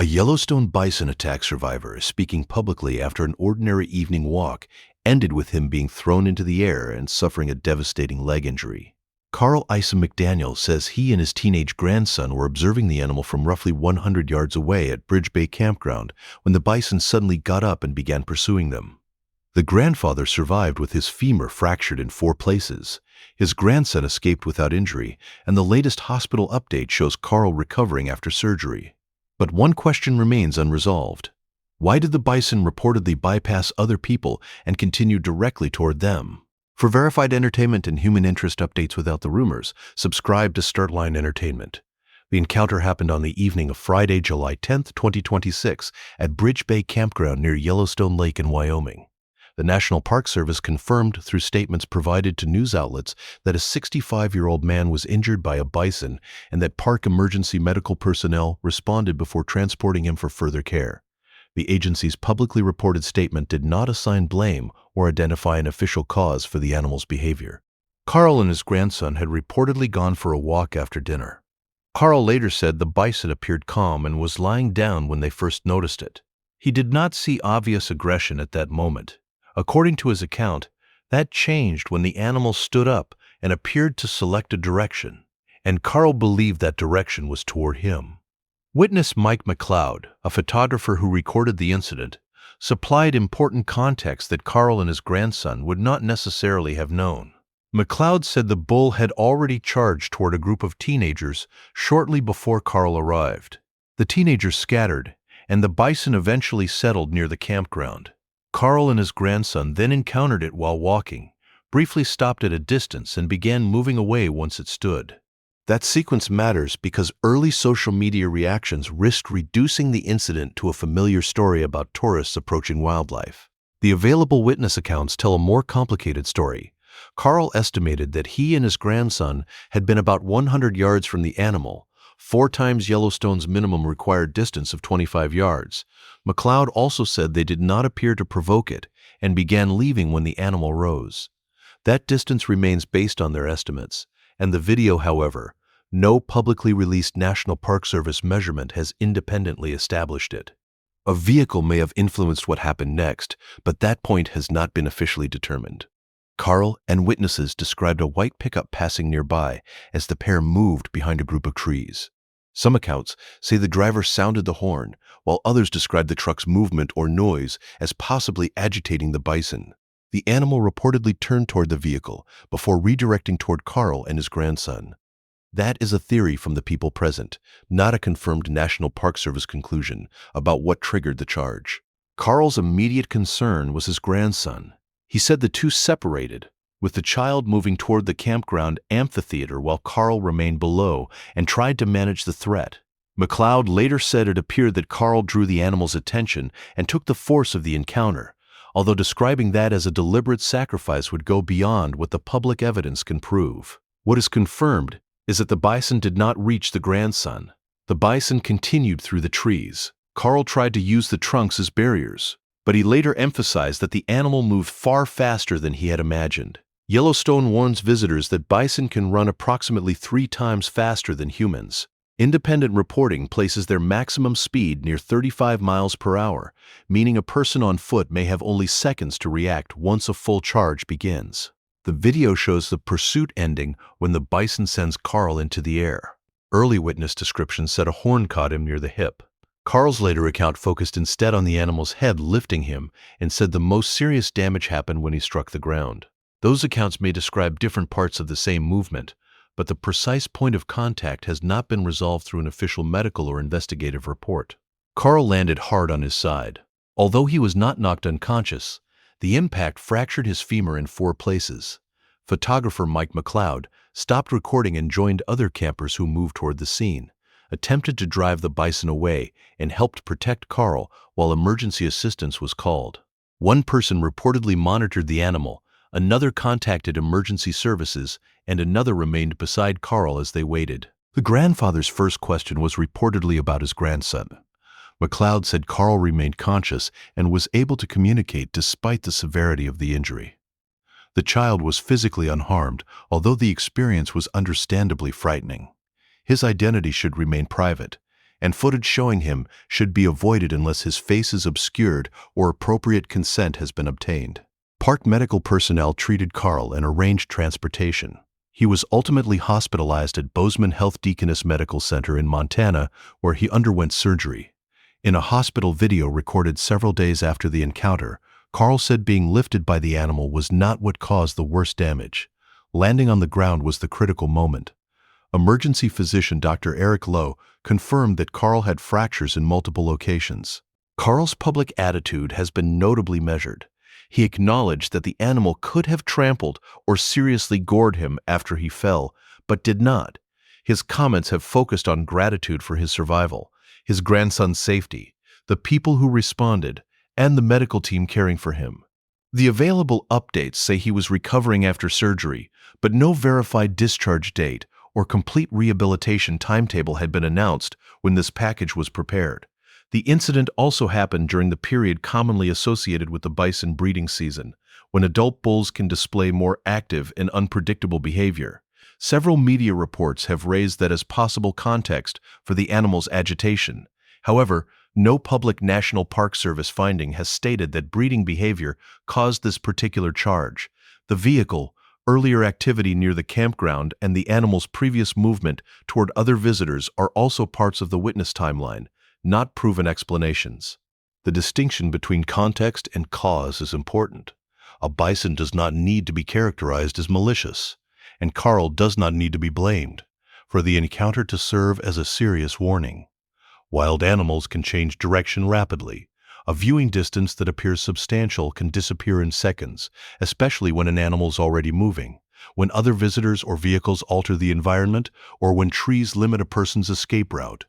A Yellowstone bison attack survivor is speaking publicly after an ordinary evening walk ended with him being thrown into the air and suffering a devastating leg injury. Carl Isom-McDaniel says he and his teenage grandson were observing the animal from roughly 100 yards away at Bridge Bay Campground when the bison suddenly got up and began pursuing them. The grandfather survived with his femur fractured in 4 places. His grandson escaped without injury, and the latest hospital update shows Carl recovering after surgery. But one question remains unresolved. Why did the bison reportedly bypass other people and continue directly toward them? For verified entertainment and human interest updates without the rumors, subscribe to Startline Entertainment. The encounter happened on the evening of Friday, July 10, 2026, at Bridge Bay Campground near Yellowstone Lake in Wyoming. The National Park Service confirmed through statements provided to news outlets that a 65-year-old man was injured by a bison and that park emergency medical personnel responded before transporting him for further care. The agency's publicly reported statement did not assign blame or identify an official cause for the animal's behavior. Carl and his grandson had reportedly gone for a walk after dinner. Carl later said the bison appeared calm and was lying down when they first noticed it. He did not see obvious aggression at that moment. According to his account, that changed when the animal stood up and appeared to select a direction, and Carl believed that direction was toward him. Witness Mike McLeod, a photographer who recorded the incident, supplied important context that Carl and his grandson would not necessarily have known. McLeod said the bull had already charged toward a group of teenagers shortly before Carl arrived. The teenagers scattered, and the bison eventually settled near the campground. Carl and his grandson then encountered it while walking, briefly stopped at a distance, and began moving away once it stood. That sequence matters because early social media reactions risked reducing the incident to a familiar story about tourists approaching wildlife. The available witness accounts tell a more complicated story. Carl estimated that he and his grandson had been about 100 yards from the animal, 4 times Yellowstone's minimum required distance of 25 yards. McLeod also said they did not appear to provoke it and began leaving when the animal rose. That distance remains based on their estimates, and the video, however, no publicly released National Park Service measurement has independently established it. A vehicle may have influenced what happened next, but that point has not been officially determined. Carl and witnesses described a white pickup passing nearby as the pair moved behind a group of trees. Some accounts say the driver sounded the horn, while others described the truck's movement or noise as possibly agitating the bison. The animal reportedly turned toward the vehicle before redirecting toward Carl and his grandson. That is a theory from the people present, not a confirmed National Park Service conclusion about what triggered the charge. Carl's immediate concern was his grandson. He said the two separated, with the child moving toward the campground amphitheater while Carl remained below and tried to manage the threat. McLeod later said it appeared that Carl drew the animal's attention and took the force of the encounter, although describing that as a deliberate sacrifice would go beyond what the public evidence can prove. What is confirmed is that the bison did not reach the grandson. The bison continued through the trees. Carl tried to use the trunks as barriers, but he later emphasized that the animal moved far faster than he had imagined. Yellowstone warns visitors that bison can run approximately 3 times faster than humans. Independent reporting places their maximum speed near 35 miles per hour, meaning a person on foot may have only seconds to react once a full charge begins. The video shows the pursuit ending when the bison sends Carl into the air. Early witness descriptions said a horn caught him near the hip. Carl's later account focused instead on the animal's head lifting him and said the most serious damage happened when he struck the ground. Those accounts may describe different parts of the same movement, but the precise point of contact has not been resolved through an official medical or investigative report. Carl landed hard on his side. Although he was not knocked unconscious, the impact fractured his femur in 4 places. Photographer Mike McLeod stopped recording and joined other campers who moved toward the scene, attempted to drive the bison away, and helped protect Carl while emergency assistance was called. One person reportedly monitored the animal, another contacted emergency services, and another remained beside Carl as they waited. The grandfather's first question was reportedly about his grandson. McLeod said Carl remained conscious and was able to communicate despite the severity of the injury. The child was physically unharmed, although the experience was understandably frightening. His identity should remain private, and footage showing him should be avoided unless his face is obscured or appropriate consent has been obtained. Park medical personnel treated Carl and arranged transportation. He was ultimately hospitalized at Bozeman Health Deaconess Medical Center in Montana, where he underwent surgery. In a hospital video recorded several days after the encounter, Carl said being lifted by the animal was not what caused the worst damage. Landing on the ground was the critical moment. Emergency physician Dr. Eric Lowe confirmed that Carl had fractures in multiple locations. Carl's public attitude has been notably measured. He acknowledged that the animal could have trampled or seriously gored him after he fell, but did not. His comments have focused on gratitude for his survival, his grandson's safety, the people who responded, and the medical team caring for him. The available updates say he was recovering after surgery, but no verified discharge date or complete rehabilitation timetable had been announced when this package was prepared. The incident also happened during the period commonly associated with the bison breeding season, when adult bulls can display more active and unpredictable behavior. Several media reports have raised that as possible context for the animal's agitation. However, no public National Park Service finding has stated that breeding behavior caused this particular charge. The vehicle, earlier activity near the campground, and the animal's previous movement toward other visitors are also parts of the witness timeline, not proven explanations. The distinction between context and cause is important. A bison does not need to be characterized as malicious, and Carl does not need to be blamed for the encounter to serve as a serious warning. Wild animals can change direction rapidly. A viewing distance that appears substantial can disappear in seconds, especially when an animal is already moving, when other visitors or vehicles alter the environment, or when trees limit a person's escape route.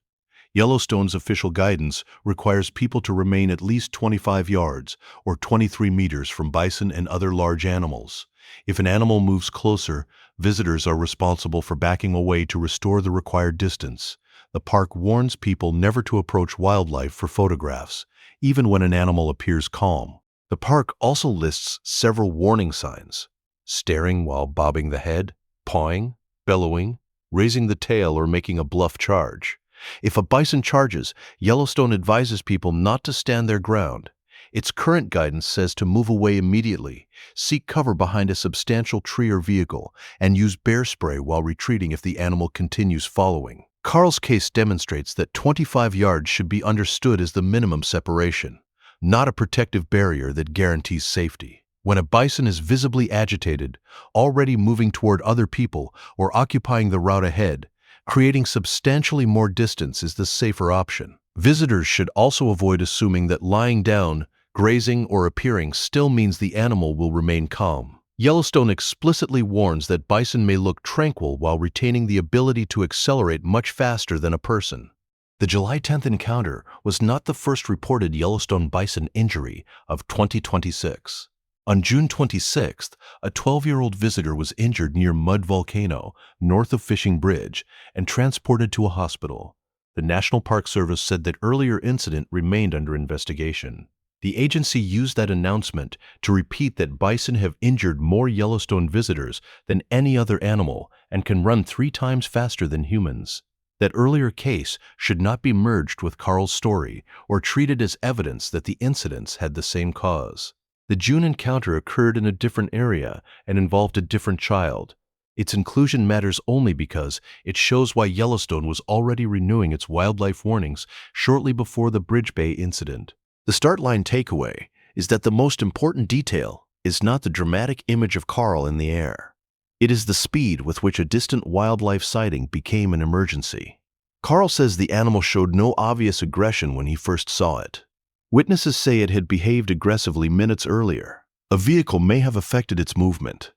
Yellowstone's official guidance requires people to remain at least 25 yards or 23 meters from bison and other large animals. If an animal moves closer, visitors are responsible for backing away to restore the required distance. The park warns people never to approach wildlife for photographs, even when an animal appears calm. The park also lists several warning signs: staring while bobbing the head, pawing, bellowing, raising the tail, or making a bluff charge. If a bison charges, Yellowstone advises people not to stand their ground. Its current guidance says to move away immediately, seek cover behind a substantial tree or vehicle, and use bear spray while retreating if the animal continues following. Carl's case demonstrates that 25 yards should be understood as the minimum separation, not a protective barrier that guarantees safety. When a bison is visibly agitated, already moving toward other people, or occupying the route ahead, creating substantially more distance is the safer option. Visitors should also avoid assuming that lying down, grazing, or appearing still means the animal will remain calm. Yellowstone explicitly warns that bison may look tranquil while retaining the ability to accelerate much faster than a person. The July 10th encounter was not the first reported Yellowstone bison injury of 2026. On June 26th, a 12-year-old visitor was injured near Mud Volcano, north of Fishing Bridge, and transported to a hospital. The National Park Service said that earlier incident remained under investigation. The agency used that announcement to repeat that bison have injured more Yellowstone visitors than any other animal and can run 3 times faster than humans. That earlier case should not be merged with Carl's story or treated as evidence that the incidents had the same cause. The June encounter occurred in a different area and involved a different child. Its inclusion matters only because it shows why Yellowstone was already renewing its wildlife warnings shortly before the Bridge Bay incident. The start line takeaway is that the most important detail is not the dramatic image of Carl in the air. It is the speed with which a distant wildlife sighting became an emergency. Carl says the animal showed no obvious aggression when he first saw it. Witnesses say it had behaved aggressively minutes earlier. A vehicle may have affected its movement.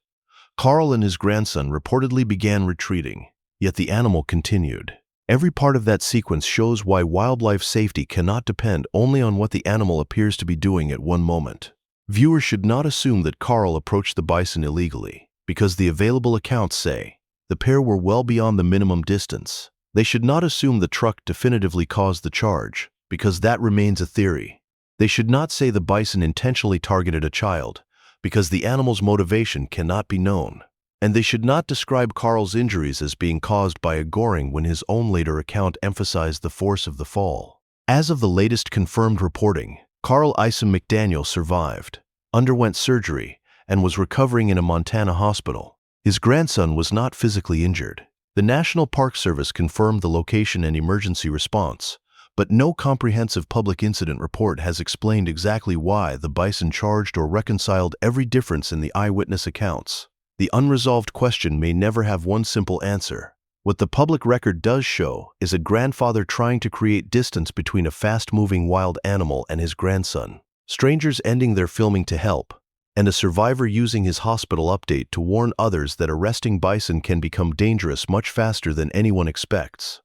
Carl and his grandson reportedly began retreating, yet the animal continued. Every part of that sequence shows why wildlife safety cannot depend only on what the animal appears to be doing at one moment. Viewers should not assume that Carl approached the bison illegally, because the available accounts say the pair were well beyond the minimum distance. They should not assume the truck definitively caused the charge, because that remains a theory. They should not say the bison intentionally targeted a child, because the animal's motivation cannot be known. And they should not describe Carl's injuries as being caused by a goring when his own later account emphasized the force of the fall. As of the latest confirmed reporting, Carl Isom-McDaniel survived, underwent surgery, and was recovering in a Montana hospital. His grandson was not physically injured. The National Park Service confirmed the location and emergency response, but no comprehensive public incident report has explained exactly why the bison charged or reconciled every difference in the eyewitness accounts. The unresolved question may never have one simple answer. What the public record does show is a grandfather trying to create distance between a fast-moving wild animal and his grandson, strangers ending their filming to help, and a survivor using his hospital update to warn others that arresting bison can become dangerous much faster than anyone expects.